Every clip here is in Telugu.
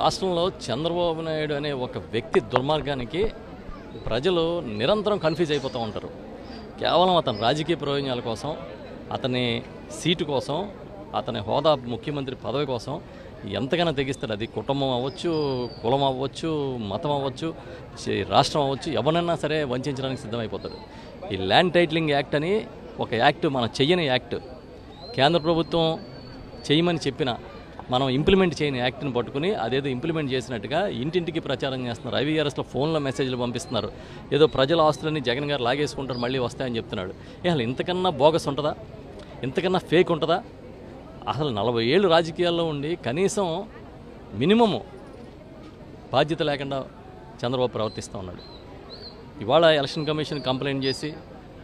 రాష్ట్రంలో చంద్రబాబు నాయుడు అనే ఒక వ్యక్తి దుర్మార్గానికి ప్రజలు నిరంతరం కన్ఫ్యూజ్ అయిపోతూ ఉంటారు. కేవలం అతని రాజకీయ ప్రయోజనాల కోసం, అతని సీటు కోసం, అతని హోదా ముఖ్యమంత్రి పదవి కోసం ఎంతగానో తెగిస్తారు. అది కుటుంబం అవ్వచ్చు, కులం అవ్వచ్చు, మతం అవ్వచ్చు, రాష్ట్రం అవ్వచ్చు, ఎవరన్నా సరే వంచడానికి సిద్ధమైపోతారు. ఈ ల్యాండ్ టైటిలింగ్ యాక్ట్ అని ఒక యాక్ట్, మనం చెయ్యని యాక్ట్, కేంద్ర ప్రభుత్వం చేయమని చెప్పిన మనం ఇంప్లిమెంట్ చేయని యాక్ట్ని పట్టుకుని అదేదో ఇంప్లిమెంట్ చేసినట్టుగా ఇంటింటికి ప్రచారం చేస్తున్నారు. ఐవీఆర్ఎస్లో ఫోన్లో మెసేజ్లు పంపిస్తున్నారు. ఏదో ప్రజల ఆస్తులని జగన్ గారు లాగేసుకుంటారు, మళ్ళీ వస్తాయని చెప్తున్నాడు. అసలు ఇంతకన్నా బోగస్ ఉంటుందా? ఇంతకన్నా ఫేక్ ఉంటుందా? అసలు 40 ఏళ్ళు రాజకీయాల్లో ఉండి కనీసం మినిమము బాధ్యత లేకుండా చంద్రబాబు ప్రవర్తిస్తూ ఉన్నాడు. ఇవాళ ఎలక్షన్ కమిషన్ కంప్లైంట్ చేసి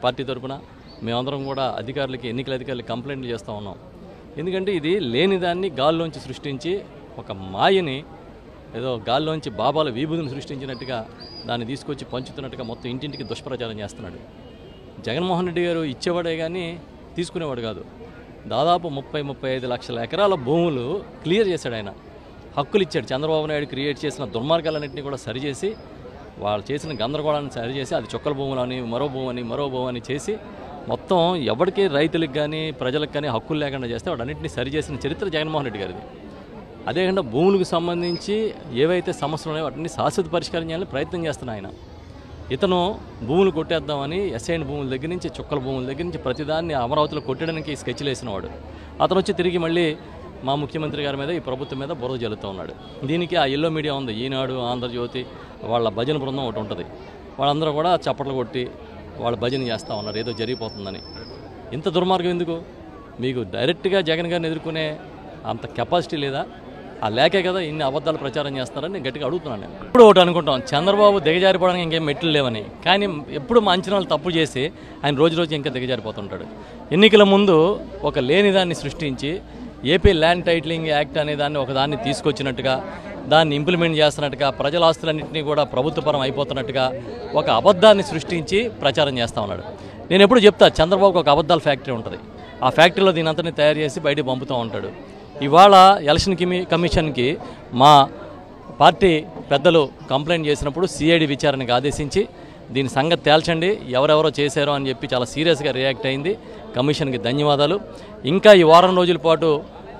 పార్టీ తరఫున మేమందరం కూడా ఎన్నికల అధికారులకి కంప్లైంట్లు చేస్తూ ఉన్నాం. ఎందుకంటే ఇది లేనిదాన్ని గాల్లోంచి సృష్టించి, ఒక మాయని ఏదో గాల్లోంచి బాబాల వీబుదిని సృష్టించినట్టుగా దాన్ని తీసుకొచ్చి పంచుతున్నట్టుగా మొత్తం ఇంటింటికి దుష్ప్రచారం చేస్తున్నాడు. జగన్మోహన్ రెడ్డి గారు ఇచ్చేవాడే కానీ తీసుకునేవాడు కాదు. దాదాపు 30-35 లక్షల ఎకరాల భూములు క్లియర్ చేశాడు ఆయన. హక్కులు ఇచ్చాడు. చంద్రబాబు నాయుడు క్రియేట్ చేసిన దుర్మార్గాలన్నింటినీ కూడా సరిచేసి, వాళ్ళు చేసిన గందరగోళాన్ని సరిచేసి, అది చొక్కల భూములని, మరో భూమి అని చేసి మొత్తం ఎవరికి, రైతులకు కానీ ప్రజలకు కానీ హక్కులు లేకుండా చేస్తే వాటన్నింటినీ సరిచేసిన చరిత్ర జగన్మోహన్ రెడ్డి గారిది. అదేవిధంగా భూములకు సంబంధించి ఏవైతే సమస్యలు ఉన్నాయో వాటిని శాశ్వత పరిష్కారం చేయాలని ప్రయత్నం చేస్తున్నా ఆయన. ఇతను భూములు కొట్టేద్దామని ఎస్ఐన్ భూముల దగ్గర నుంచి, చుక్కల భూముల దగ్గర నుంచి ప్రతిదాన్ని అమరావతిలో కొట్టడానికి స్కెచ్లు వేసినవాడు. అతను వచ్చి తిరిగి మళ్ళీ మా ముఖ్యమంత్రి గారి మీద, ఈ ప్రభుత్వం మీద బురద జల్లుతూ ఉన్నాడు. దీనికి ఆ ఎల్లో మీడియా ఉంది, ఈనాడు, ఆంధ్రజ్యోతి, వాళ్ళ భజన బృందం ఒకటి ఉంటుంది. వాళ్ళందరూ కూడా చప్పట్లు కొట్టి వాళ్ళు భజన చేస్తూ ఉన్నారు ఏదో జరిగిపోతుందని. ఇంత దుర్మార్గం ఎందుకు? మీకు డైరెక్ట్గా జగన్ గారిని ఎదుర్కొనే అంత కెపాసిటీ లేదా? ఆ లేకే కదా ఇన్ని అబద్ధాలు ప్రచారం చేస్తారని నేను గట్టిగా అడుగుతున్నాను. నేను ఇప్పుడు ఒకటి అనుకుంటాం, చంద్రబాబు దిగజారిపోవడానికి ఇంకేం మెట్లు లేవని. కానీ ఎప్పుడు మా అంచనాలు తప్పు చేసి ఆయన రోజు ఇంకా దిగజారిపోతుంటాడు. ఎన్నికల ముందు ఒక లేనిదాన్ని సృష్టించి ఏపీ ల్యాండ్ టైటిలింగ్ యాక్ట్ అనే దాన్ని ఒకదాన్ని తీసుకొచ్చినట్టుగా, దాన్ని ఇంప్లిమెంట్ చేస్తున్నట్టుగా, ప్రజల ఆస్తులన్నింటినీ కూడా ప్రభుత్వపరం అయిపోతున్నట్టుగా ఒక అబద్ధాన్ని సృష్టించి ప్రచారం చేస్తూ ఉన్నాడు. నేను ఎప్పుడు చెప్తా, చంద్రబాబుకి ఒక అబద్ధాల ఫ్యాక్టరీ ఉంటుంది. ఆ ఫ్యాక్టరీలో దీని అంతని తయారు చేసి బయటికి పంపుతూ ఉంటాడు. ఇవాళ ఎలక్షన్ కమిషన్కి మా పార్టీ పెద్దలు కంప్లైంట్ చేసినప్పుడు సిఐడి విచారణకు ఆదేశించి దీని సంగతి తేల్చండి, ఎవరెవరో చేశారో అని చెప్పి చాలా సీరియస్గా రియాక్ట్ అయింది. కమిషన్కి ధన్యవాదాలు. ఇంకా ఈ వారం రోజుల పాటు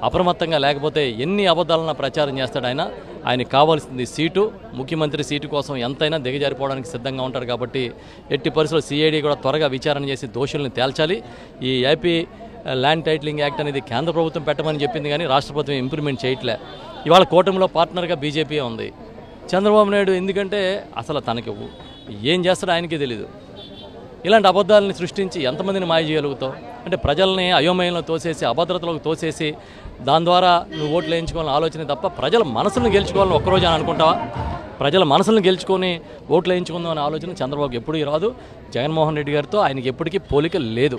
అప్రమత్తంగా లేకపోతే ఎన్ని అబద్ధాలన్నా ప్రచారం చేస్తాడు ఆయన. ఆయనకు కావాల్సింది సీటు, ముఖ్యమంత్రి సీటు కోసం ఎంతైనా దిగజారిపోవడానికి సిద్ధంగా ఉంటారు. కాబట్టి ఎట్టి పరిస్థితుల్లో సిఐడి కూడా త్వరగా విచారణ చేసి దోషుల్ని తేల్చాలి. ఈ ఏపీ ల్యాండ్ టైటిలింగ్ యాక్ట్ అనేది కేంద్ర ప్రభుత్వం పెట్టమని చెప్పింది, కానీ రాష్ట్ర ప్రభుత్వం ఇంప్లిమెంట్ చేయట్లే. ఇవాళ కూటమిలో పార్ట్నర్గా బీజేపీ ఉంది. చంద్రబాబు నాయుడు ఎందుకంటే అసలు తనకి ఏం చేస్తాడో ఆయనకే తెలీదు. ఇలాంటి అబద్ధాలని సృష్టించి ఎంతమందిని మాయ చేయగలుగుతావు? అంటే ప్రజల్ని అయోమయంలో తోసేసి, అభద్రతలోకి తోసేసి, దాని ద్వారా నువ్వు ఓట్లు వేయించుకోవాలని ఆలోచన తప్ప ప్రజల మనసులను గెలుచుకోవాలని ఒక్కరోజు అని అనుకుంటావా? ప్రజల మనసులను గెలుచుకొని ఓట్లు వేయించుకుందాం అనే ఆలోచన చంద్రబాబుకి ఎప్పుడూ రాదు. జగన్మోహన్ రెడ్డి గారితో ఆయనకి ఎప్పటికీ పోలిక లేదు.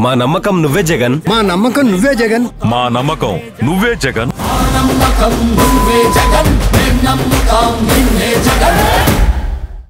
మా నమ్మకం నువ్వే జగన్, మా నమ్మకం నువ్వే జగన్, మా నమ్మకం నువ్వే జగన్.